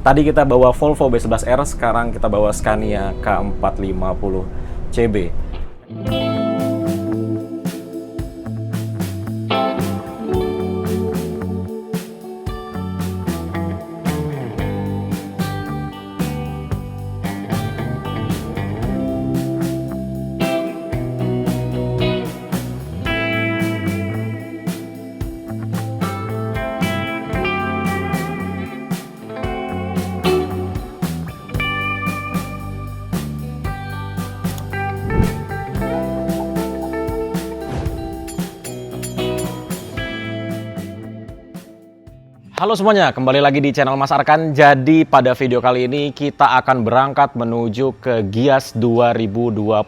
Tadi kita bawa Volvo B11R, sekarang kita bawa Scania K450 CB. Halo semuanya, kembali lagi di channel Mas Arkan. Jadi pada video kali ini kita akan berangkat menuju ke Gias 2025.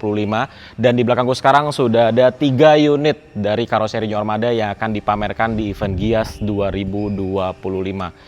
Dan di belakangku sekarang sudah ada 3 unit dari karoseri New Armada yang akan dipamerkan di event Gias 2025.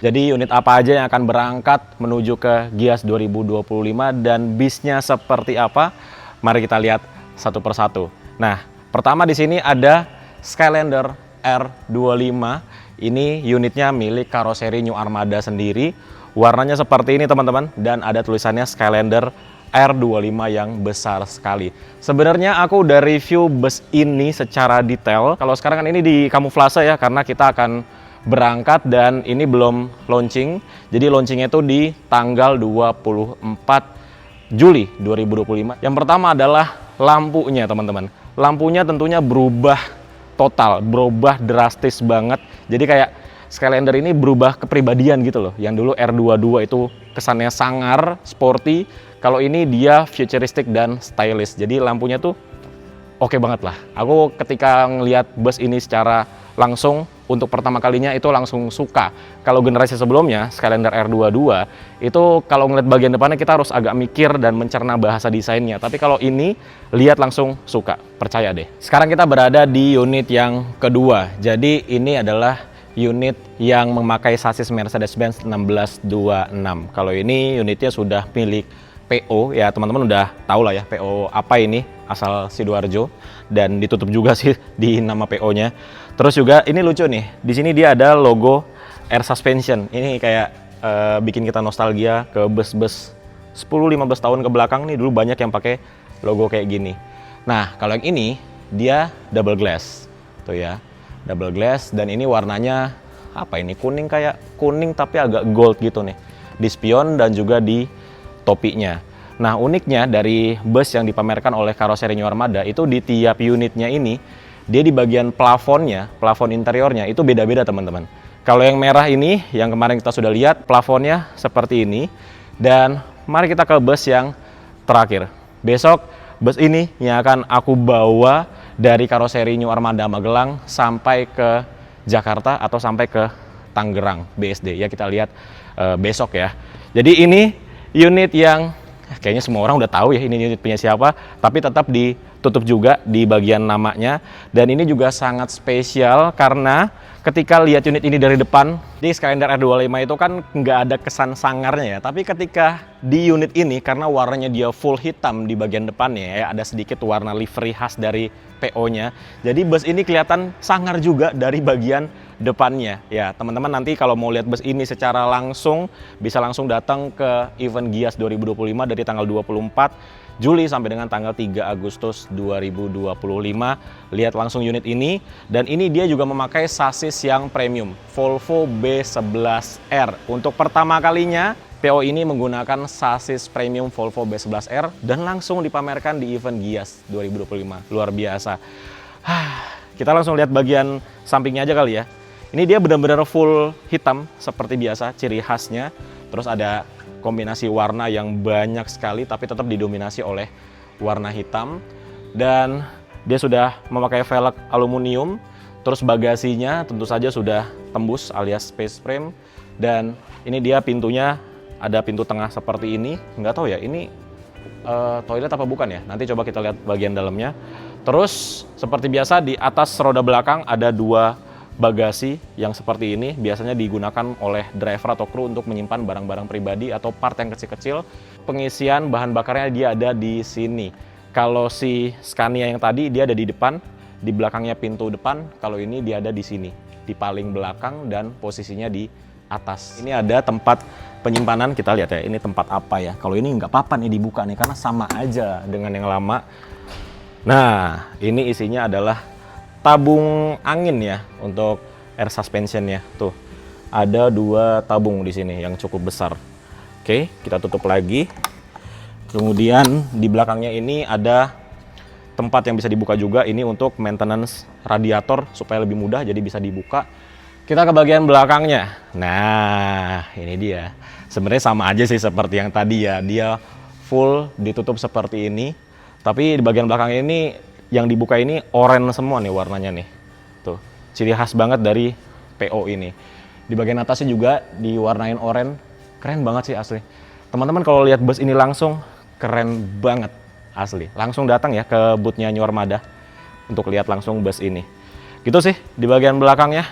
Jadi unit apa aja yang akan berangkat menuju ke Gias 2025 dan bisnya seperti apa? Mari kita lihat satu persatu. Nah, pertama di sini ada Skylander R25. Ini unitnya milik karoseri New Armada sendiri. Warnanya seperti ini teman-teman, dan ada tulisannya Skylander R25 yang besar sekali. Sebenarnya aku udah review bus ini secara detail. Kalau sekarang kan ini di kamuflase ya, karena kita akan berangkat dan ini belum launching. Jadi launchingnya itu di tanggal 24 Juli 2025. Yang pertama adalah lampunya teman-teman. Lampunya tentunya berubah total, berubah drastis banget. Jadi kayak Skylander ini berubah kepribadian gitu loh. Yang dulu R22 itu kesannya sangar, sporty. Kalau ini dia futuristic dan stylish. Jadi lampunya tuh oke banget lah. Aku ketika ngelihat bus ini secara langsung untuk pertama kalinya itu langsung suka. Kalau generasi sebelumnya Skylander R22 itu kalau ngeliat bagian depannya kita harus agak mikir dan mencerna bahasa desainnya. Tapi kalau ini lihat langsung suka, percaya deh. Sekarang kita berada di unit yang kedua. Jadi ini adalah unit yang memakai sasis Mercedes-Benz 1626. Kalau ini unitnya sudah milik PO ya, teman-teman udah tahu lah ya PO apa ini, asal Sidoarjo, dan ditutup juga sih di nama PO-nya. Terus juga ini lucu nih, di sini dia ada logo air suspension. Ini kayak bikin kita nostalgia ke bus-bus 10-15 tahun ke belakang nih, dulu banyak yang pakai logo kayak gini. Nah, kalau yang ini dia double glass. Tuh ya, double glass, dan ini warnanya apa ini? Kuning, kayak kuning tapi agak gold gitu nih. Di spion dan juga di topinya. Nah, uniknya dari bus yang dipamerkan oleh karoseri New Armada itu di tiap unitnya ini, dia di bagian plafonnya, plafon interiornya itu beda-beda teman-teman. Kalau yang merah ini, yang kemarin kita sudah lihat, plafonnya seperti ini. Dan mari kita ke bus yang terakhir. Besok bus ini yang akan aku bawa dari karoseri New Armada Magelang sampai ke Jakarta atau sampai ke Tangerang BSD. Ya, kita lihat besok ya. Jadi ini unit yang kayaknya semua orang udah tahu ya ini unit punya siapa, tapi tetap ditutup juga di bagian namanya. Dan ini juga sangat spesial karena ketika lihat unit ini dari depan, di Skylander R25 itu kan nggak ada kesan sangarnya ya, tapi ketika di unit ini karena warnanya dia full hitam di bagian depannya ya, ada sedikit warna livery khas dari PO-nya. Jadi bus ini kelihatan sangar juga dari bagian depannya. Ya, teman-teman nanti kalau mau lihat bus ini secara langsung bisa langsung datang ke event Gias 2025 dari tanggal 24 Juli sampai dengan tanggal 3 Agustus 2025. Lihat langsung unit ini, dan ini dia juga memakai sasis yang premium Volvo B11R. Untuk pertama kalinya PO ini menggunakan sasis premium Volvo B11R dan langsung dipamerkan di event Gias 2025. Luar biasa. Kita langsung lihat bagian sampingnya aja kali ya. Ini dia benar-benar full hitam seperti biasa, ciri khasnya. Terus ada kombinasi warna yang banyak sekali, tapi tetap didominasi oleh warna hitam. Dan dia sudah memakai velg aluminium. Terus bagasinya tentu saja sudah tembus alias space frame. Dan ini dia pintunya, ada pintu tengah seperti ini. Nggak tahu ya, ini toilet apa bukan ya? Nanti coba kita lihat bagian dalamnya. Terus seperti biasa di atas roda belakang ada 2 bagasi yang seperti ini, biasanya digunakan oleh driver atau kru untuk menyimpan barang-barang pribadi atau part yang kecil-kecil. Pengisian bahan bakarnya dia ada di sini. Kalau si Scania yang tadi dia ada di depan, di belakangnya pintu depan. Kalau ini dia ada di sini, di paling belakang dan posisinya di atas. Ini ada tempat penyimpanan, kita lihat ya, ini tempat apa ya. Kalau ini nggak apa-apa nih dibuka nih, karena sama aja dengan yang lama. Nah, ini isinya adalah tabung angin ya, untuk air suspensionnya. Tuh, ada 2 tabung di sini yang cukup besar. Oke, kita tutup lagi. Kemudian di belakangnya ini ada tempat yang bisa dibuka juga, ini untuk maintenance radiator supaya lebih mudah, jadi bisa dibuka. Kita ke bagian belakangnya. Nah, ini dia. Sebenarnya sama aja sih seperti yang tadi ya, dia full ditutup seperti ini. Tapi di bagian belakang ini yang dibuka ini oranye semua nih warnanya nih. Tuh, ciri khas banget dari PO ini. Di bagian atasnya juga diwarnain oranye. Keren banget sih asli. Teman-teman kalau lihat bus ini langsung, keren banget asli. Langsung datang ya ke boothnya New Armada untuk lihat langsung bus ini. Gitu sih di bagian belakangnya.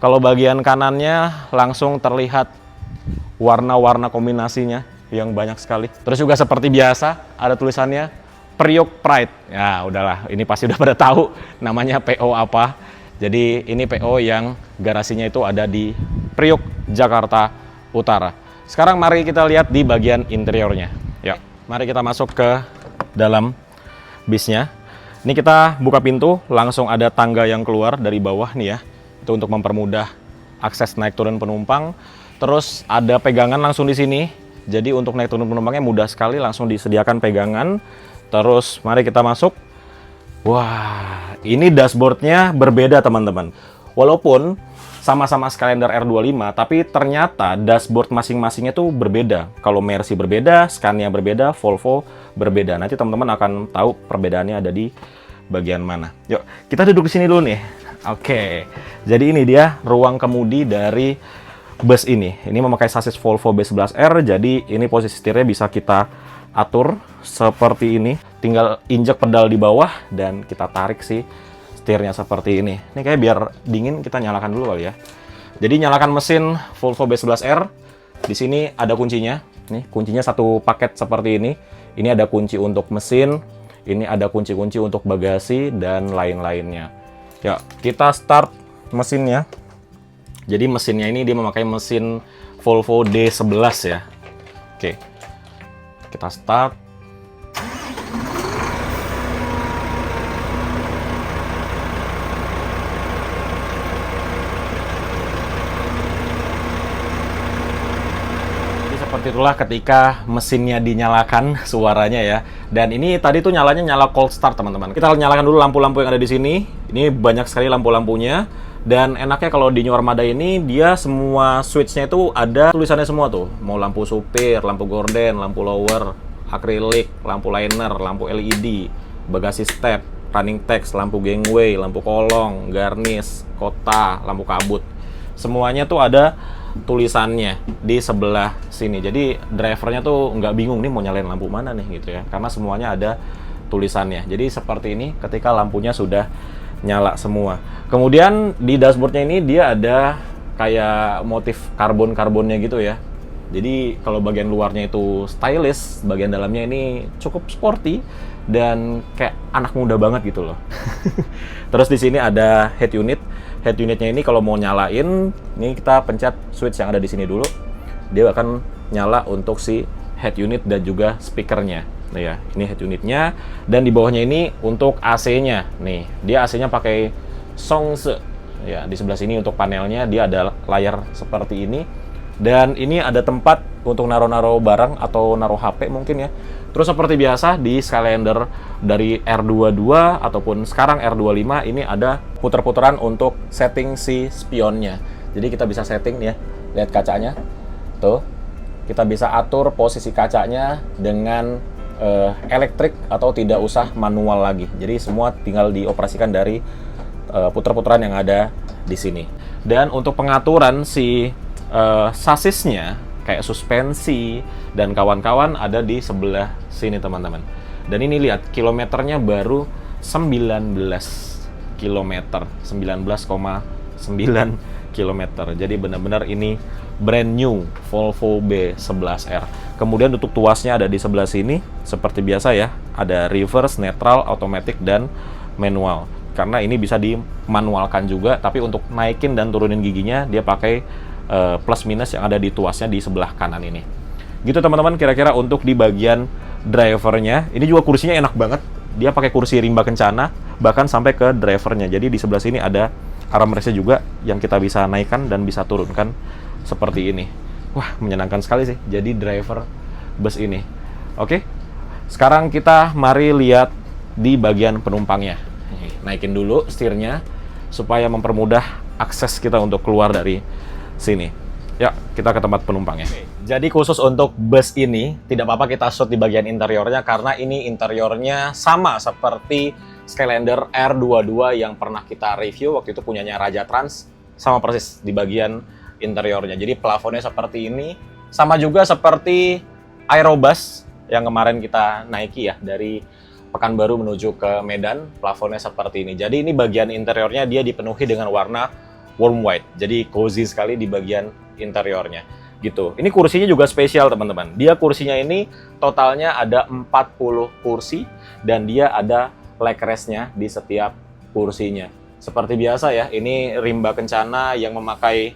Kalau bagian kanannya langsung terlihat warna-warna kombinasinya yang banyak sekali. Terus juga seperti biasa ada tulisannya Priok Pride. Ya udahlah, ini pasti udah pada tahu namanya PO apa. Jadi ini PO yang garasinya itu ada di Priok, Jakarta Utara. Sekarang mari kita lihat di bagian interiornya. Ya, mari kita masuk ke dalam bisnya. Ini kita buka pintu, langsung ada tangga yang keluar dari bawah nih ya. Itu untuk mempermudah akses naik turun penumpang. Terus ada pegangan langsung di sini. Jadi untuk naik turun penumpangnya mudah sekali, langsung disediakan pegangan. Terus mari kita masuk. Wah, ini dashboardnya berbeda teman-teman. Walaupun sama-sama Skylander R25, tapi ternyata dashboard masing-masingnya tuh berbeda. Kalau Mercy berbeda, Scania berbeda, Volvo berbeda. Nanti teman-teman akan tahu perbedaannya ada di bagian mana. Yuk, kita duduk di sini dulu nih. Oke, jadi ini dia ruang kemudi dari bus ini. Ini memakai sasis Volvo B11R, jadi ini posisi setirnya bisa kita atur seperti ini. Tinggal injek pedal di bawah dan kita tarik sih setirnya seperti ini. Ini kayak biar dingin kita nyalakan dulu kali ya. Jadi nyalakan mesin Volvo B11R. Di sini ada kuncinya. Nih, kuncinya satu paket seperti ini. Ini ada kunci untuk mesin, ini ada kunci-kunci untuk bagasi dan lain-lainnya. Ya, kita start mesinnya. Jadi mesinnya ini dia memakai mesin Volvo D11 ya. Oke. Kita start. Seperti itulah ketika mesinnya dinyalakan suaranya ya. Dan ini tadi tuh nyala cold start teman-teman. Kita nyalakan dulu lampu-lampu yang ada di sini. Ini banyak sekali lampu-lampunya. Dan enaknya kalau di New Armada ini dia semua switch-nya itu ada tulisannya semua tuh. Mau lampu supir, lampu gorden, lampu lower, akrilik, lampu liner, lampu LED, bagasi step, running text, lampu gangway, lampu kolong, garnish, kota, lampu kabut. Semuanya tuh ada tulisannya di sebelah sini. Jadi drivernya tuh nggak bingung nih mau nyalain lampu mana nih gitu ya. Karena semuanya ada tulisannya. Jadi seperti ini ketika lampunya sudah nyala semua. Kemudian di dashboardnya ini dia ada kayak motif karbon-karbonnya gitu ya. Jadi kalau bagian luarnya itu stylish, bagian dalamnya ini cukup sporty dan kayak anak muda banget gitu loh. Terus di sini ada head unit. Head unitnya ini kalau mau nyalain, ini kita pencet switch yang ada di sini dulu. Dia akan nyala untuk si head unit dan juga speakernya. Nah ya, ini head unitnya. Dan di bawahnya ini untuk AC-nya. Nih, dia AC-nya pakai Songse. Ya, di sebelah sini untuk panelnya dia ada layar seperti ini. Dan ini ada tempat untuk naruh-naruh barang atau naruh HP mungkin ya. Terus seperti biasa di Skylander dari R22 ataupun sekarang R25 ini ada puter-puteran untuk setting si spionnya. Jadi kita bisa setting ya, lihat kacanya. Tuh, kita bisa atur posisi kacanya dengan elektrik atau tidak usah manual lagi. Jadi semua tinggal dioperasikan dari puter-puteran yang ada di sini. Dan untuk pengaturan si sasisnya kayak suspensi dan kawan-kawan ada di sebelah sini teman-teman. Dan ini lihat kilometernya baru 19 kilometer, 19,9 kilometer. Jadi benar-benar ini brand new Volvo B11R. Kemudian untuk tuasnya ada di sebelah sini seperti biasa ya, ada reverse, neutral, automatic dan manual. Karena ini bisa dimanualkan juga, tapi untuk naikin dan turunin giginya dia pakai plus minus yang ada di tuasnya di sebelah kanan ini. Gitu teman-teman, kira-kira untuk di bagian drivernya. Ini juga kursinya enak banget. Dia pakai kursi rimba kencana, bahkan sampai ke drivernya. Jadi di sebelah sini ada armrestnya juga yang kita bisa naikkan dan bisa turunkan seperti ini. Wah, menyenangkan sekali sih jadi driver bus ini. Oke, sekarang kita mari lihat di bagian penumpangnya. Naikin dulu setirnya supaya mempermudah akses kita untuk keluar dari sini. Ya, kita ke tempat penumpangnya. Jadi khusus untuk bus ini, tidak apa-apa kita shoot di bagian interiornya karena ini interiornya sama seperti Skylander R22 yang pernah kita review waktu itu punyanya Raja Trans, sama persis di bagian interiornya. Jadi plafonnya seperti ini, sama juga seperti Aerobus yang kemarin kita naiki ya dari Pekanbaru menuju ke Medan, plafonnya seperti ini. Jadi ini bagian interiornya dia dipenuhi dengan warna warm white. Jadi cozy sekali di bagian interiornya gitu. Ini kursinya juga spesial teman-teman. Dia kursinya ini totalnya ada 40 kursi dan dia ada leg rest-nya di setiap kursinya. Seperti biasa ya, ini rimba kencana yang memakai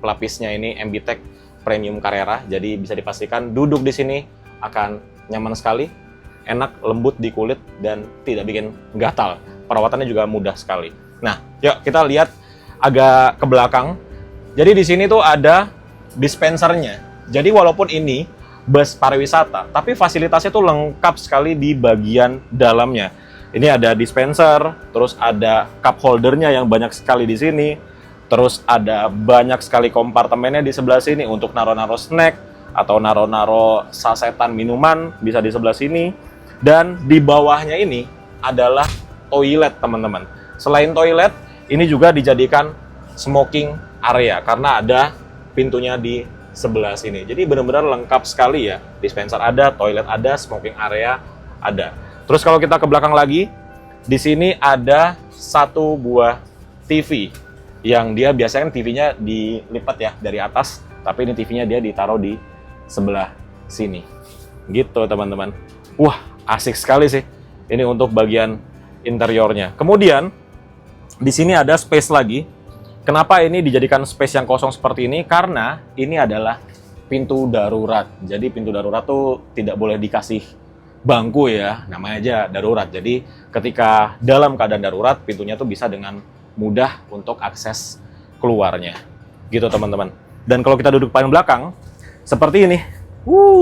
pelapisnya ini MBTEC Premium Carrera. Jadi bisa dipastikan duduk di sini akan nyaman sekali, enak, lembut di kulit dan tidak bikin gatal. Perawatannya juga mudah sekali. Nah, yuk kita lihat agak ke belakang. Jadi di sini tuh ada dispensernya. Jadi walaupun ini bus pariwisata, tapi fasilitasnya tuh lengkap sekali di bagian dalamnya. Ini ada dispenser, terus ada cup holdernya yang banyak sekali di sini. Terus ada banyak sekali kompartemennya di sebelah sini untuk naro-naro snack atau naro-naro sasetan minuman bisa di sebelah sini. Dan di bawahnya ini adalah toilet teman-teman. Selain toilet, ini juga dijadikan smoking area karena ada pintunya di sebelah sini. Jadi benar-benar lengkap sekali ya. Dispenser ada, toilet ada, smoking area ada. Terus kalau kita ke belakang lagi, di sini ada satu buah TV yang dia biasanya TV-nya dilipat ya dari atas, tapi ini TV-nya dia ditaruh di sebelah sini. Gitu teman-teman. Wah, asik sekali sih. Ini untuk bagian interiornya. Kemudian di sini ada space lagi. Kenapa ini dijadikan space yang kosong seperti ini? Karena ini adalah pintu darurat. Jadi pintu darurat tuh tidak boleh dikasih bangku ya, namanya aja darurat. Jadi ketika dalam keadaan darurat, pintunya tuh bisa dengan mudah untuk akses keluarnya. Gitu teman-teman. Dan kalau kita duduk paling belakang, seperti ini.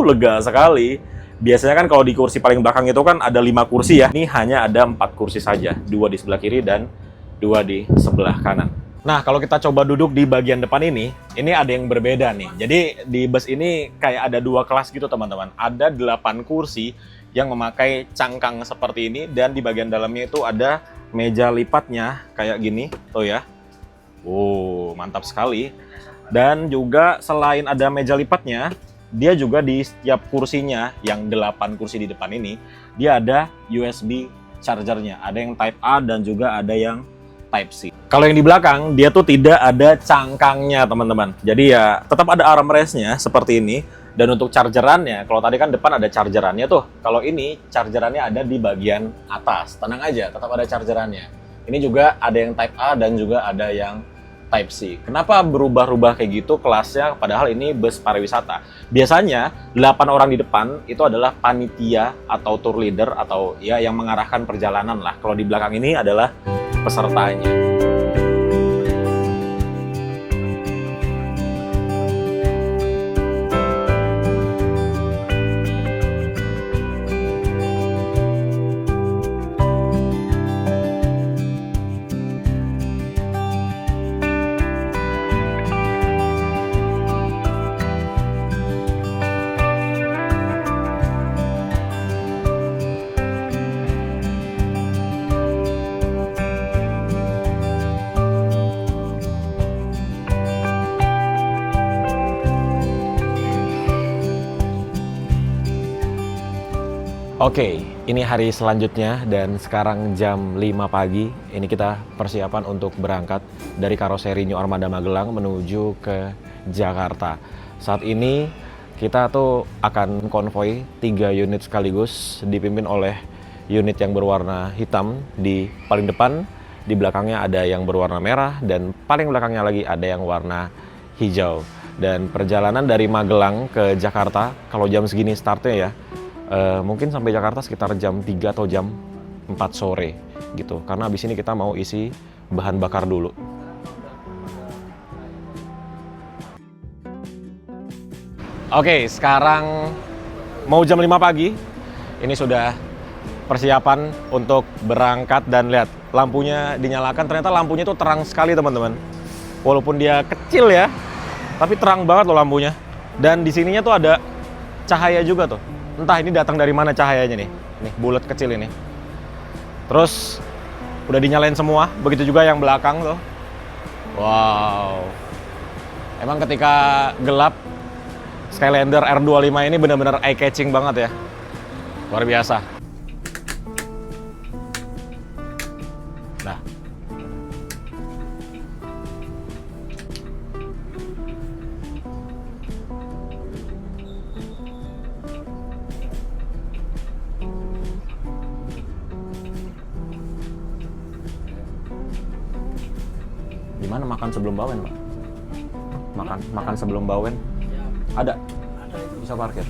Lega sekali. Biasanya kan kalau di kursi paling belakang itu kan ada 5 kursi ya. Ini hanya ada 4 kursi saja. 2 di sebelah kiri dan 2 di sebelah kanan. Nah, kalau kita coba duduk di bagian depan ini ada yang berbeda nih. Jadi di bus ini kayak ada 2 kelas gitu teman-teman. Ada 8 kursi yang memakai cangkang seperti ini. Dan di bagian dalamnya itu ada meja lipatnya kayak gini. Tuh ya. Mantap sekali. Dan juga selain ada meja lipatnya, dia juga di setiap kursinya, yang 8 kursi di depan ini, dia ada USB chargernya. Ada yang Type A dan juga ada yang Type C. Kalau yang di belakang, dia tuh tidak ada cangkangnya, teman-teman. Jadi ya tetap ada armrestnya seperti ini. Dan untuk chargerannya, kalau tadi kan depan ada chargerannya tuh. Kalau ini, chargerannya ada di bagian atas. Tenang aja, tetap ada chargerannya. Ini juga ada yang Type A dan juga ada yang Type C. Kenapa berubah-ubah kayak gitu kelasnya, padahal ini bus pariwisata? Biasanya 8 orang di depan itu adalah panitia atau tour leader atau ya yang mengarahkan perjalanan lah. Kalau di belakang ini adalah pesertanya. Oke, ini hari selanjutnya dan sekarang jam 5 pagi. Ini kita persiapan untuk berangkat dari karoseri New Armada Magelang menuju ke Jakarta. Saat ini kita tuh akan konvoi 3 unit sekaligus dipimpin oleh unit yang berwarna hitam di paling depan Di belakangnya ada yang berwarna merah dan paling belakangnya lagi ada yang warna hijau. Dan perjalanan dari Magelang ke Jakarta, kalau jam segini startnya ya, mungkin sampai Jakarta sekitar jam 3 atau jam 4 sore gitu. Karena abis ini kita mau isi bahan bakar dulu. Oke, sekarang mau jam 5 pagi. Ini sudah persiapan untuk berangkat dan lihat lampunya dinyalakan. Ternyata lampunya itu terang sekali teman-teman. Walaupun dia kecil ya, tapi terang banget loh lampunya. Dan di sininya tuh ada cahaya juga tuh. Entah ini datang dari mana cahayanya nih. Nih, bulat kecil ini. Terus udah dinyalain semua, begitu juga yang belakang tuh. Wow. Emang ketika gelap Skylander R25 ini benar-benar eye-catching banget ya. Luar biasa. Nah. Gimana makan sebelum bawen, Pak? Makan sebelum bawen? Ada? Ada itu. Bisa parkir?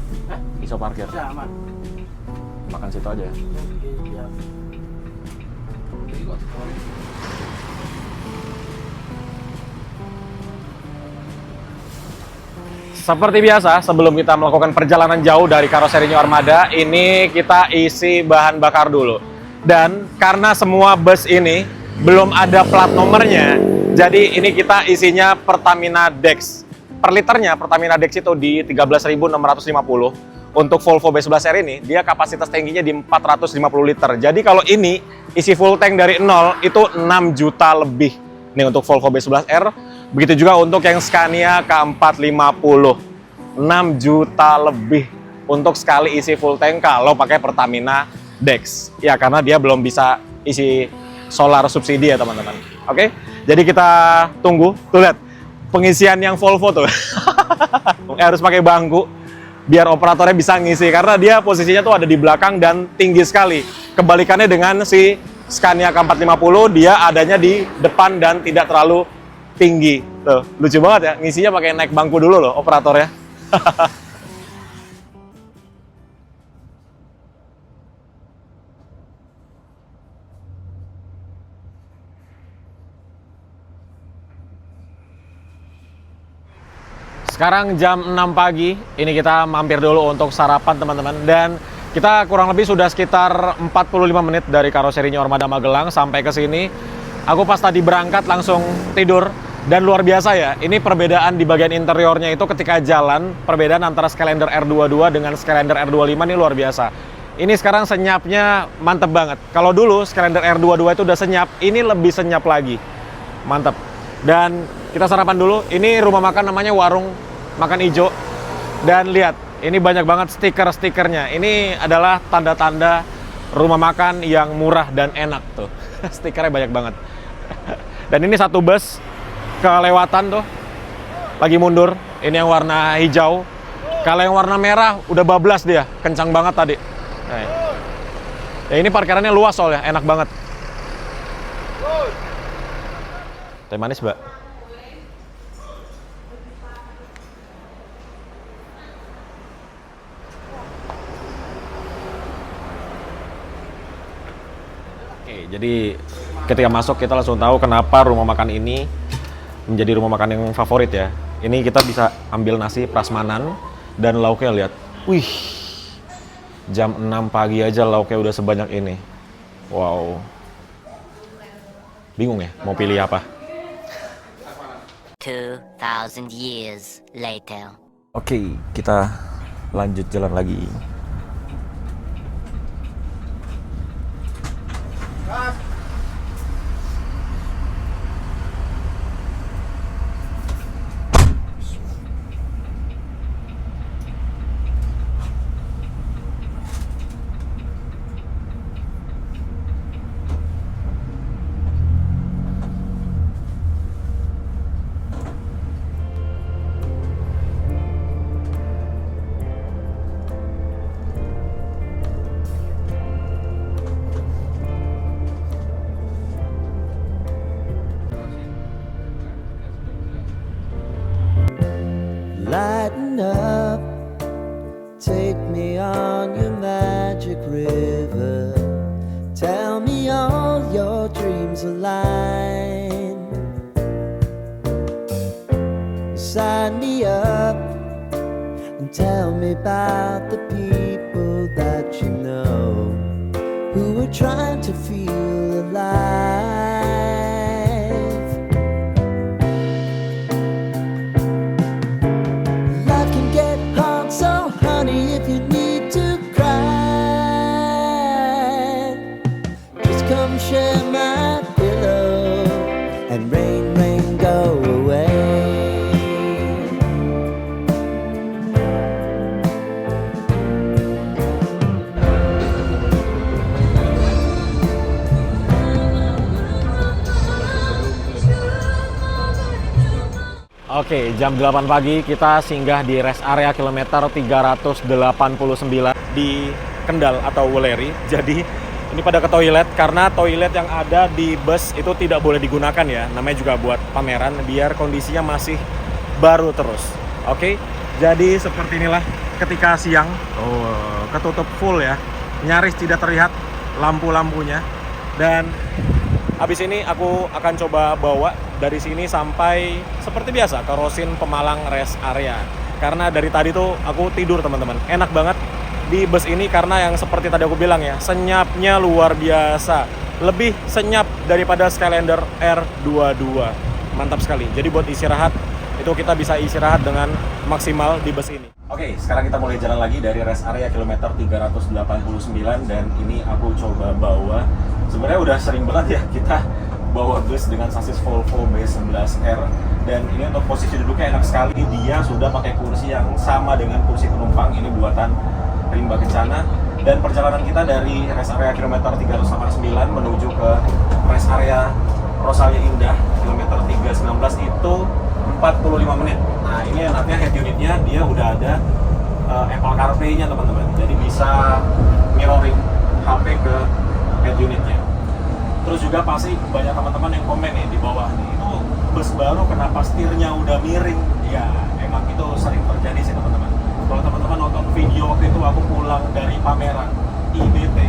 Bisa parkir? Bisa, aman. Makan situ aja ya? Iya. Seperti biasa, sebelum kita melakukan perjalanan jauh dari karoseri New Armada, ini kita isi bahan bakar dulu. Dan karena semua bus ini belum ada plat nomornya, jadi ini kita isinya Pertamina Dex. Per liternya Pertamina Dex itu di 13.650. Untuk Volvo B11R ini, dia kapasitas tangkinya di 450 liter. Jadi kalau ini isi full tank dari 0 itu 6 juta lebih. Nih untuk Volvo B11R. Begitu juga untuk yang Scania K450. 6 juta lebih untuk sekali isi full tank kalau pakai Pertamina Dex. Ya karena dia belum bisa isi solar subsidi ya teman-teman. Oke, jadi kita tunggu. Tuh lihat. Pengisian yang Volvo tuh harus pakai bangku biar operatornya bisa ngisi karena dia posisinya tuh ada di belakang dan tinggi sekali. Kebalikannya dengan si Scania K450, dia adanya di depan dan tidak terlalu tinggi. Tuh, lucu banget ya, ngisinya pakai naik bangku dulu loh operatornya. Sekarang jam 6 pagi, ini kita mampir dulu untuk sarapan teman-teman. Dan kita kurang lebih sudah sekitar 45 menit dari karoseri New Armada Magelang sampai ke sini. Aku pas tadi berangkat langsung tidur. Dan luar biasa ya, ini perbedaan di bagian interiornya itu ketika jalan, perbedaan antara Skylander R22 dengan Skylander R25 ini luar biasa. Ini sekarang senyapnya mantep banget. Kalau dulu Skylander R22 itu udah senyap, ini lebih senyap lagi. Mantep. Dan kita sarapan dulu. Ini rumah makan namanya Warung Makan Ijo. Dan lihat, ini banyak banget stiker-stikernya. Ini adalah tanda-tanda rumah makan yang murah dan enak tuh. Stikernya banyak banget. Dan ini satu bus kelewatan tuh. Lagi mundur. Ini yang warna hijau. Kalau yang warna merah udah bablas dia. Kencang banget tadi. Nah, ya ini parkirannya luas soalnya, enak banget. Teh manis, Mbak. Oke, jadi ketika masuk kita langsung tahu kenapa rumah makan ini menjadi rumah makan yang favorit ya. Ini kita bisa ambil nasi prasmanan dan lauknya lihat. Wih. Jam 6 pagi aja lauknya udah sebanyak ini. Wow. Bingung ya mau pilih apa? 2,000 years later. Oke, kita lanjut jalan lagi. Tell me about the people that you know who are trying to feel alive. Life can get hard, so honey, if you need to cry, just come share my pillow and rain, rain, go away. Oke, jam 8 pagi kita singgah di rest area kilometer 389 di Kendal atau Wuleri. Jadi ini pada ke toilet karena toilet yang ada di bus itu tidak boleh digunakan ya. Namanya juga buat pameran biar kondisinya masih baru terus. Oke, jadi seperti inilah ketika siang. Oh, ketutup full ya. Nyaris tidak terlihat lampu-lampunya. Dan habis ini aku akan coba bawa dari sini sampai seperti biasa ke Rosin Pemalang Rest Area. Karena dari tadi tuh aku tidur teman-teman. Enak banget di bus ini karena yang seperti tadi aku bilang ya, senyapnya luar biasa. Lebih senyap daripada Skylander R22. Mantap sekali. Jadi buat istirahat itu kita bisa istirahat dengan maksimal di bus ini. Oke, sekarang kita mulai jalan lagi dari rest area kilometer 389 dan ini aku coba bawa. Sebenarnya udah sering banget ya kita bawa bus dengan sasis Volvo B11R dan ini untuk posisi duduknya enak sekali. Dia sudah pakai kursi yang sama dengan kursi penumpang, ini buatan Rimba Kencana. Dan perjalanan kita dari rest area kilometer 389 menuju ke rest area Rosalia Indah kilometer 319 itu 45 menit. Nah ini enaknya head unitnya dia udah ada Apple CarPlay-nya teman-teman, jadi bisa mirroring HP ke head unitnya. Terus juga pasti banyak teman-teman yang komen nih di bawah nih, itu bus baru kenapa setirnya udah miring? Ya emang itu sering terjadi sih teman-teman. Kalau teman-teman nonton video waktu itu aku pulang dari pameran IBT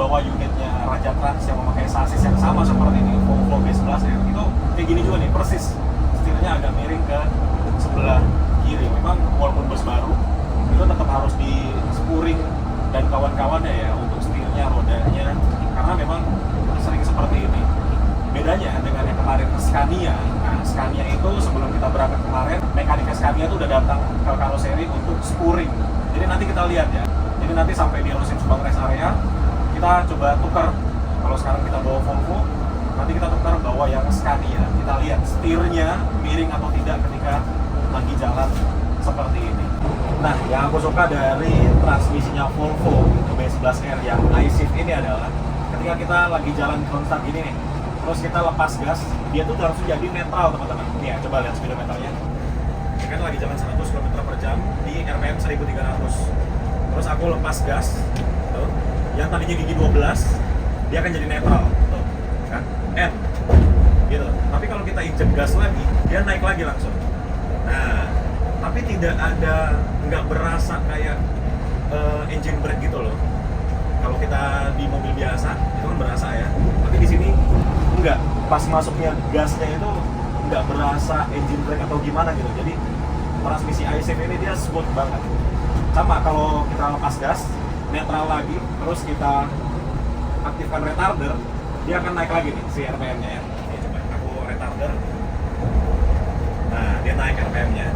bawa unitnya Raja Trans yang memakai sasis yang sama seperti ini, Volvo B11R, itu kayak gini juga nih, persis setirnya agak miring ke sebelah kiri. Memang walaupun bus baru itu tetap harus di spuring dan kawan-kawannya ya untuk setirnya, rodanya, karena memang sering seperti ini. Bedanya dengan yang kemarin Scania. Nah, Scania itu sebelum kita berangkat kemarin, mekanik Scania itu udah datang ke karoseri untuk spuring. Jadi nanti kita lihat ya. Jadi nanti sampai di Rosin Subang Rest Area, kita coba tukar. Kalau sekarang kita bawa Volvo, nanti kita tukar bawa yang Scania. Kita lihat setirnya miring atau tidak ketika lagi jalan seperti ini. Nah, yang aku suka dari transmisinya Volvo B11R yang iShift ini adalah ketika kita lagi jalan konstan gini nih, terus kita lepas gas, dia tuh langsung jadi netral teman-teman. Nih ya, coba lihat speedometernya. Ini kan lagi jalan 100 km per jam di RPM 1300. Terus aku lepas gas, tuh, yang tadinya gigi 12, dia akan jadi netral, tuh, kan? N, gitu. Tapi kalau kita injek gas lagi, dia naik lagi langsung. Nah, tapi tidak ada, nggak berasa kayak engine brake gitu loh. Kalau kita di mobil biasa itu kan berasa ya, tapi di sini enggak. Pas masuknya gasnya itu nggak berasa engine brake atau gimana gitu. Jadi transmisi iShift ini dia smooth banget. Sama kalau kita lepas gas, netral lagi, terus kita aktifkan retarder, dia akan naik lagi nih si RPM-nya ya. Ini coba aku retarder. Nah, dia naik RPM-nya.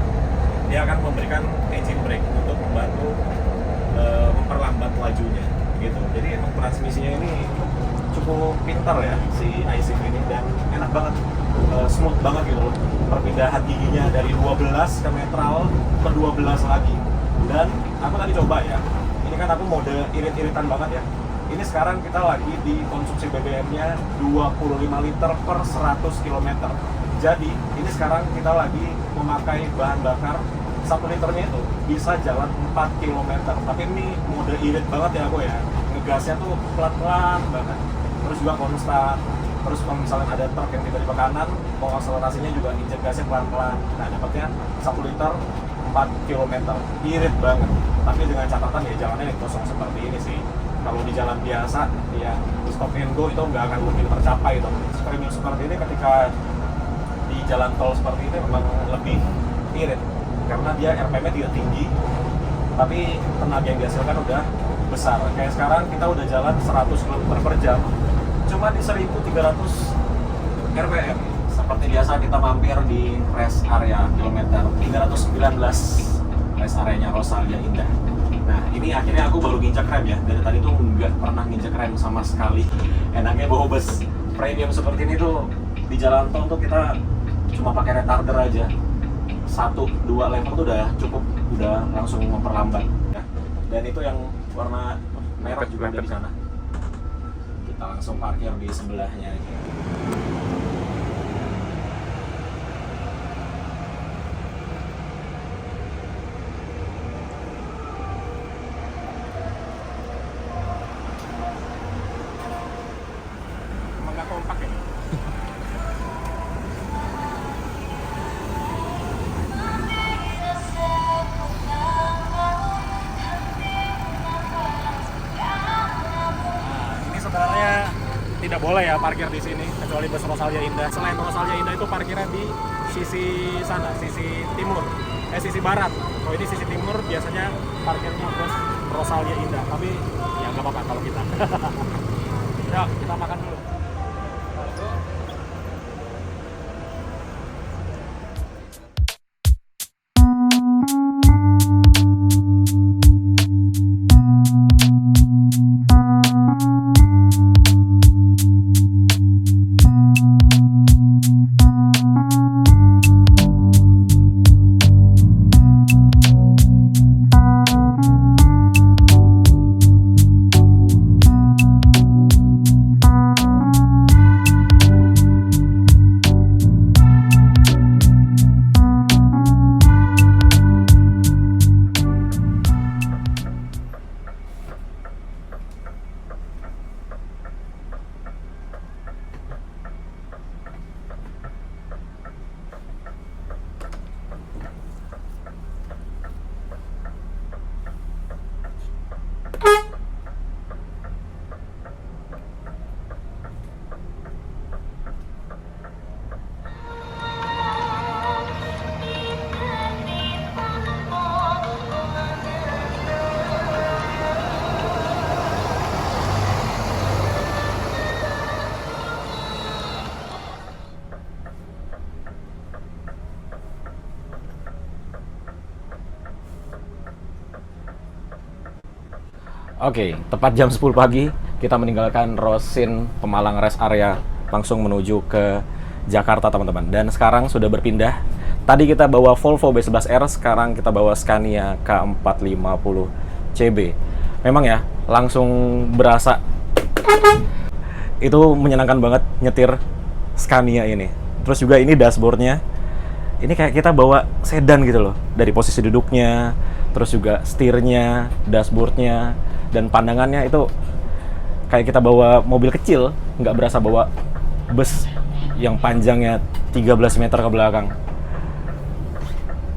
Dia akan memberikan engine brake untuk membantu memperlambat lajunya. Gitu. Jadi emang transmisinya ini cukup pintar ya si iShift ini dan enak banget, smooth banget gitu loh. Perpindahan giginya dari 12 ke netral ke 12 lagi. Dan aku tadi coba ya, ini kan aku mode irit-iritan banget ya. Ini sekarang kita lagi di konsumsi BBM-nya 25 liter per 100 km. Jadi ini sekarang kita lagi memakai bahan bakar 1 liternya itu bisa jalan 4 km. Tapi ini mode irit banget ya aku ya. Ngegasnya tuh pelan-pelan banget. Terus juga konstan. Terus kalau misalnya ada truk yang tiba-tiba kanan, mau akselerasinya juga injek gasnya pelan-pelan. Nah, dapatnya 1 liter 4 km. Irit banget. Tapi dengan catatan ya jalannya kosong seperti ini sih. Kalau di jalan biasa, ya stop and go itu nggak akan mungkin tercapai dong. Premium seperti ini ketika di jalan tol seperti ini memang lebih irit karena dia RPM-nya tidak tinggi tapi tenaga yang dihasilkan udah besar. Kayak sekarang kita udah jalan 100 km per jam cuma di 1300 RPM. Seperti biasa kita mampir di rest area kilometer 319, rest areanya Rosalia Indah. Nah ini akhirnya aku baru nginjak rem ya, dari tadi tuh nggak pernah nginjak rem sama sekali. Enaknya bawa bus premium seperti ini tuh di jalan tol tuh kita cuma pakai retarder aja, 1-2 level tuh udah cukup, udah langsung memperlambat ya. Dan itu yang warna merah juga ada di sana. Kita langsung parkir di sebelahnya. Nggak kompak ya? Ini sebenarnya tidak boleh ya parkir di sini kecuali bus Rosalia Indah. Selain Rosalia Indah itu parkirnya di sisi sana, sisi timur, sisi barat. Oh ini sisi timur, biasanya parkirnya bus Rosalia Indah. Tapi ya nggak apa-apa kalau kita. Yuk kita makan dulu. Oke, tepat jam 10 pagi kita meninggalkan Rosin Pemalang Rest Area langsung menuju ke Jakarta teman-teman. Dan sekarang sudah berpindah. Tadi kita bawa Volvo B11R, sekarang kita bawa Scania K450 CB. Memang ya, langsung berasa itu menyenangkan banget nyetir Scania ini. Terus juga ini dashboardnya, ini kayak kita bawa sedan gitu loh. Dari posisi duduknya, terus juga setirnya, dashboardnya, dan pandangannya itu kayak kita bawa mobil kecil, nggak berasa bawa bus yang panjangnya 13 meter ke belakang.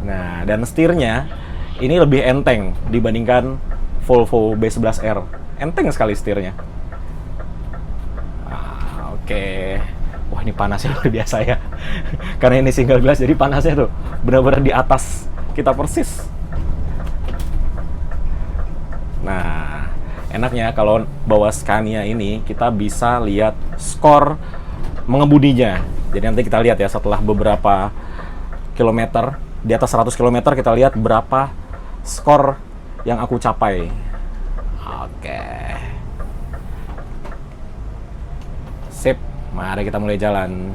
Nah, dan setirnya ini lebih enteng dibandingkan Volvo B11R. Enteng sekali setirnya. Oke. Wah, ini panasnya luar biasa ya. Karena ini single glass, jadi panasnya tuh benar-benar di atas kita persis. Nah, enaknya kalau bawa Scania ini kita bisa lihat skor mengemudinya. Jadi nanti kita lihat ya setelah beberapa kilometer, di atas 100 km kita lihat berapa skor yang aku capai. Oke. Sip, mari kita mulai jalan.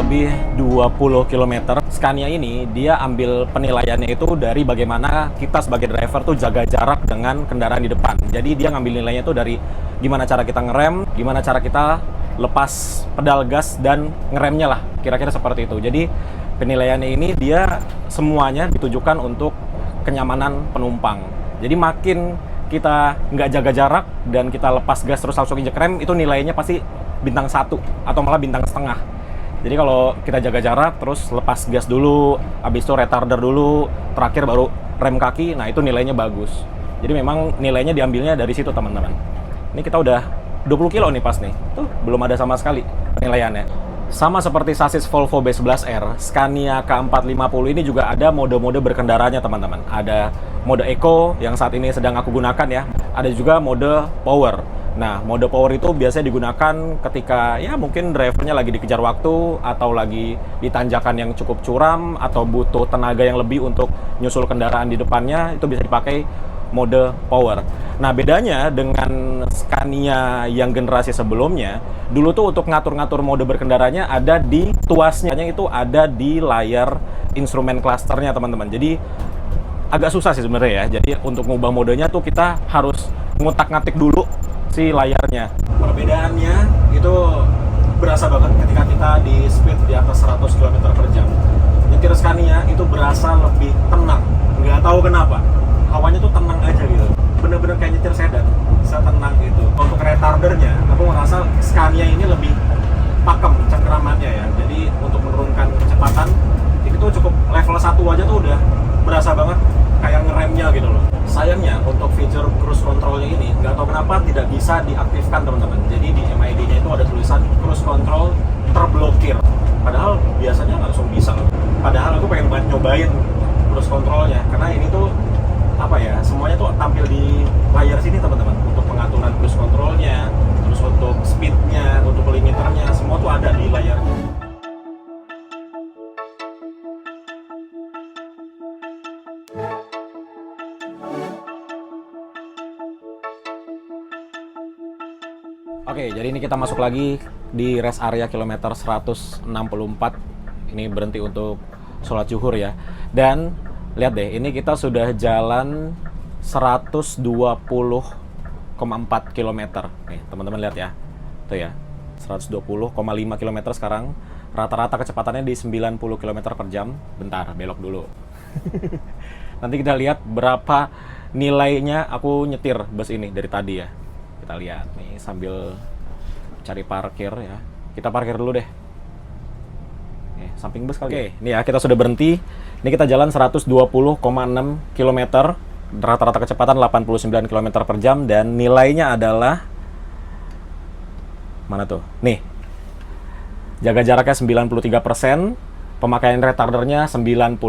lebih 20 km. Scania ini dia ambil penilaiannya itu dari bagaimana kita sebagai driver tuh jaga jarak dengan kendaraan di depan. Jadi dia ngambil nilainya tuh dari gimana cara kita ngerem, gimana cara kita lepas pedal gas dan ngeremnya lah. Kira-kira seperti itu. Jadi penilaiannya ini dia semuanya ditujukan untuk kenyamanan penumpang. Jadi makin kita nggak jaga jarak dan kita lepas gas terus langsung injek rem, itu nilainya pasti bintang 1 atau malah bintang setengah. Jadi kalau kita jaga jarak terus lepas gas dulu, habis itu retarder dulu, terakhir baru rem kaki, nah itu nilainya bagus. Jadi memang nilainya diambilnya dari situ teman-teman. Ini kita udah 20 kilo nih pas nih, tuh belum ada sama sekali penilaiannya. Sama seperti sasis Volvo B11R, Scania K450 ini juga ada mode-mode berkendaranya teman-teman. Ada mode Eco yang saat ini sedang aku gunakan ya. Ada juga mode Power. Nah, mode Power itu biasanya digunakan ketika ya mungkin drivernya lagi dikejar waktu atau lagi di tanjakan yang cukup curam atau butuh tenaga yang lebih untuk nyusul kendaraan di depannya, itu bisa dipakai mode Power. Nah, bedanya dengan Scania yang generasi sebelumnya, dulu tuh untuk ngatur-ngatur mode berkendaranya ada di tuasnya, itu ada di layar instrumen clusternya teman-teman. Jadi agak susah sih sebenarnya ya. Jadi untuk ngubah modenya tuh kita harus ngutak-ngatik dulu si layarnya. Perbedaannya itu berasa banget ketika kita di speed di atas 100 km per jam. Nyetir Scania itu berasa lebih tenang. Nggak tahu kenapa. Hawanya tuh tenang aja gitu. Bener-bener kayak nyetir sedan, setenang itu. Untuk retardernya, aku ngerasa Scania ini lebih pakem cengkeramannya ya. Jadi untuk menurunkan kecepatan, itu cukup level 1 aja tuh udah berasa banget kayak ngeremnya gitu loh. Sayangnya untuk fitur cruise controlnya ini, nggak tahu kenapa tidak bisa diaktifkan teman-teman. Jadi di MID-nya itu ada tulisan cruise control terblokir. Padahal biasanya langsung bisa loh. Padahal aku pengen banget nyobain cruise controlnya, karena ini tuh apa ya, semuanya tuh tampil di layar sini teman-teman. Untuk pengaturan cruise controlnya, terus untuk speednya, untuk limiternya, semua tuh ada di layarnya. Oke, jadi ini kita masuk lagi di rest area kilometer 164. Ini berhenti untuk sholat zuhur ya. Dan lihat deh, ini kita sudah jalan 120,4 km. Nih, teman-teman lihat ya. Tuh ya, 120,5 km sekarang. Rata-rata kecepatannya di 90 km per jam. Bentar, belok dulu. Nanti kita lihat berapa nilainya aku nyetir bus ini dari tadi ya. Kita lihat nih sambil cari parkir ya. Kita parkir dulu deh. Samping bus kali. Oke, ini ya kita sudah berhenti. Ini kita jalan 120,6 km. Rata-rata kecepatan 89 km per jam dan nilainya adalah mana tuh? Nih. Jaga jaraknya 93%, pemakaian retardernya 98%.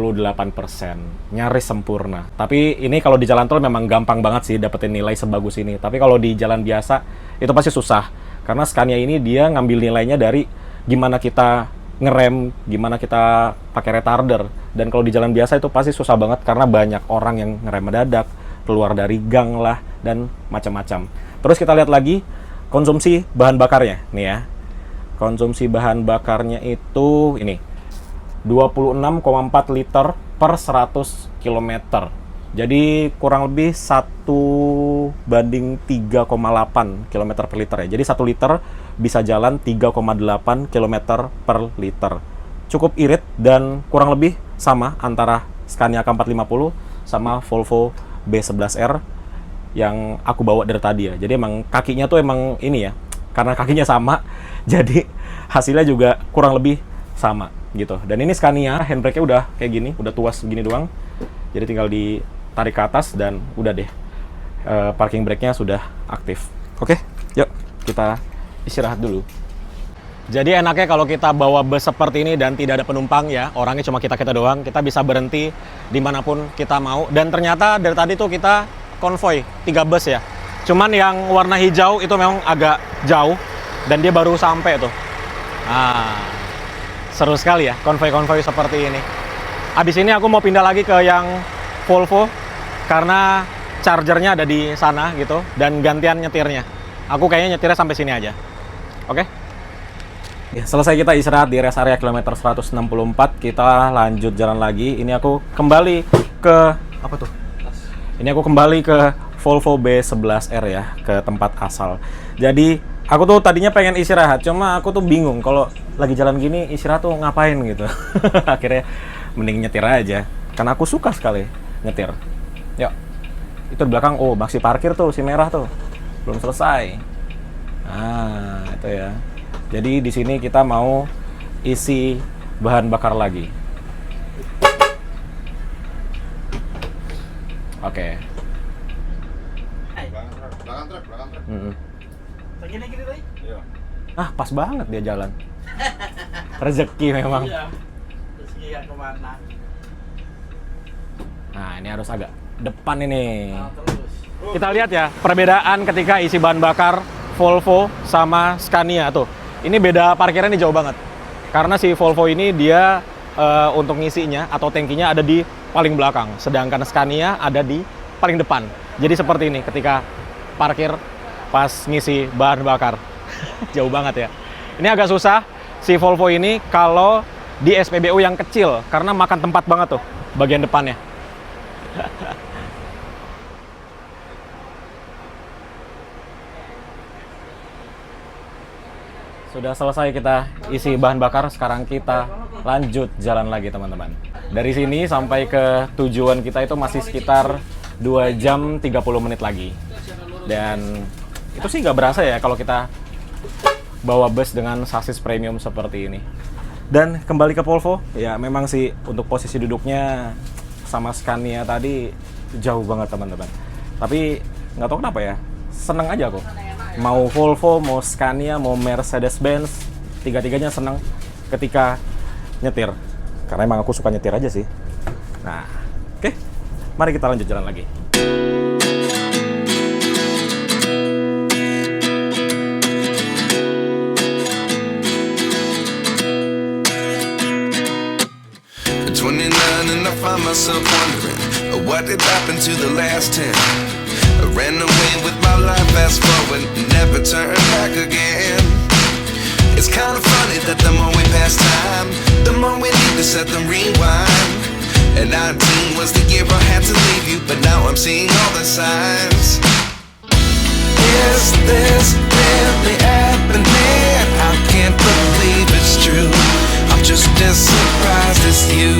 Nyaris sempurna. Tapi ini kalau di jalan tol memang gampang banget sih dapetin nilai sebagus ini. Tapi kalau di jalan biasa itu pasti susah. Karena Scania ini dia ngambil nilainya dari gimana kita ngerem, gimana kita pakai retarder. Dan kalau di jalan biasa itu pasti susah banget karena banyak orang yang ngerem mendadak, keluar dari gang lah, dan macam-macam. Terus kita lihat lagi konsumsi bahan bakarnya. Nih ya, konsumsi bahan bakarnya itu ini 26,4 liter per 100 km. Jadi kurang lebih 1:3,8 km per liter ya. Jadi 1 liter bisa jalan 3,8 km per liter. Cukup irit dan kurang lebih sama antara Scania K450 sama Volvo B11R yang aku bawa dari tadi ya. Jadi emang kakinya tuh emang ini ya, karena kakinya sama, jadi hasilnya juga kurang lebih sama gitu. Dan ini Scania, handbrake-nya udah kayak gini, udah tuas begini doang. Jadi tinggal ditarik ke atas dan udah deh, parking brake-nya sudah aktif. Oke, yuk kita istirahat dulu. Jadi enaknya kalau kita bawa bus seperti ini dan tidak ada penumpang ya, orangnya cuma kita-kita doang, kita bisa berhenti dimanapun kita mau. Dan ternyata dari tadi tuh kita konvoy 3 bus ya. Cuman yang warna hijau itu memang agak jauh dan dia baru sampai tuh. Seru sekali ya konvoy-konvoy seperti ini. Abis ini aku mau pindah lagi ke yang Volvo karena chargernya ada di sana gitu dan gantian nyetirnya. Aku kayaknya nyetirnya sampai sini aja. Oke? Ya, selesai kita istirahat di rest area kilometer 164, kita lanjut jalan lagi. Ini aku kembali ke apa tuh? Ini aku kembali ke Volvo B11R ya, ke tempat asal. Jadi aku tuh tadinya pengen istirahat, cuma aku tuh bingung kalau lagi jalan gini istirahat tuh ngapain gitu. Akhirnya mending nyetir aja, karena aku suka sekali nyetir. Yuk, itu di belakang, oh masih parkir tuh si merah tuh, belum selesai. Nah itu ya. Jadi di sini kita mau isi bahan bakar lagi. Oke. Belakang truk. Mm-mm. Gini Ray? Iya. Ah, pas banget dia jalan. Rezeki memang. Iya. Rezeki yang kemana? Nah, ini harus agak depan ini. Terus. Kita lihat ya, perbedaan ketika isi bahan bakar Volvo sama Scania tuh. Ini beda parkirnya nih jauh banget. Karena si Volvo ini dia untuk ngisinya atau tangkinya ada di paling belakang. Sedangkan Scania ada di paling depan. Jadi seperti ini ketika parkir pas ngisi bahan bakar. Jauh banget ya. Ini agak susah si Volvo ini kalau di SPBU yang kecil. Karena makan tempat banget tuh bagian depannya. Sudah selesai kita isi bahan bakar, sekarang kita lanjut jalan lagi teman-teman. Dari sini sampai ke tujuan kita itu masih sekitar 2 jam 30 menit lagi. Dan itu sih nggak berasa ya kalau kita bawa bus dengan sasis premium seperti ini. Dan kembali ke Volvo, ya memang sih untuk posisi duduknya sama Scania tadi jauh banget teman-teman. Tapi nggak tahu kenapa ya, seneng aja aku. Mau Volvo, mau Scania, mau Mercedes-Benz, tiga-tiganya seneng ketika nyetir. Karena emang aku suka nyetir aja sih. Nah, oke, mari kita lanjut jalan lagi. At 29 and I find myself wondering what did happen to the last 10. I ran away with my life, fast forward, never turn back again. It's kind of funny that the more we pass time, the more we need to set the rewind. And 19 was the year I had to leave you, but now I'm seeing all the signs. Is this really happening? I can't believe it's true. I'm just as surprised as you.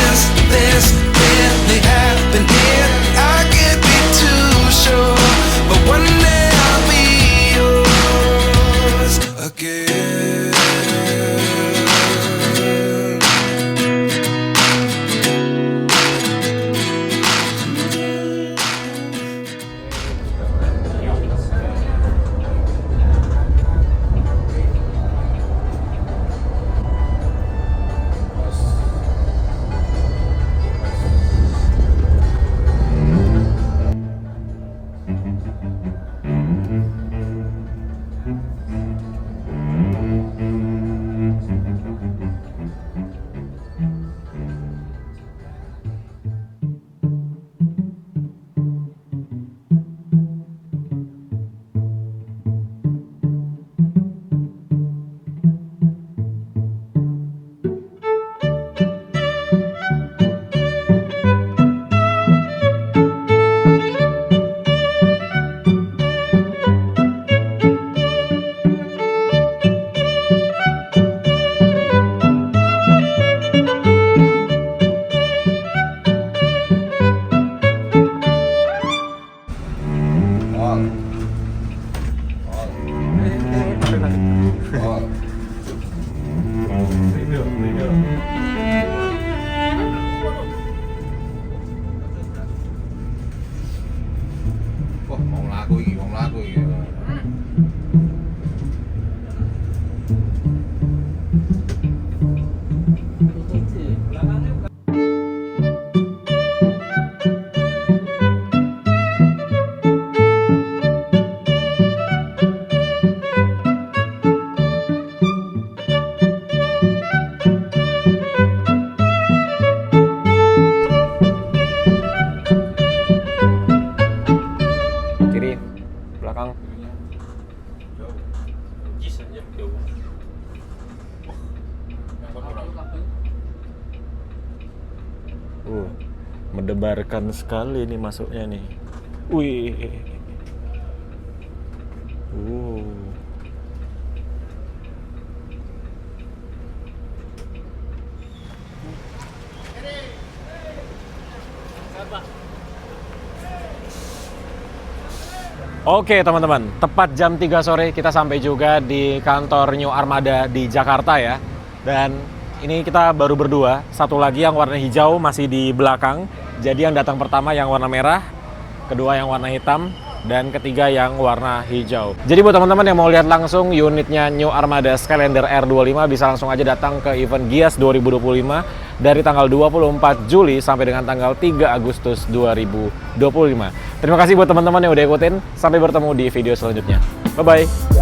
Is this really happening? I can't be too sure, but one day I'll be yours again. Wong laku iki. mendebarkan sekali nih masuknya nih. Wih. Oke teman-teman, tepat jam 3 sore kita sampai juga di kantor New Armada di Jakarta ya. Dan ini kita baru berdua, satu lagi yang warna hijau masih di belakang. Jadi yang datang pertama yang warna merah, kedua yang warna hitam, dan ketiga yang warna hijau. Jadi buat teman-teman yang mau lihat langsung unitnya New Armada Skylander R25 bisa langsung aja datang ke event Gias 2025 dari tanggal 24 Juli sampai dengan tanggal 3 Agustus 2025. Terima kasih buat teman-teman yang udah ikutin. Sampai bertemu di video selanjutnya. Bye-bye.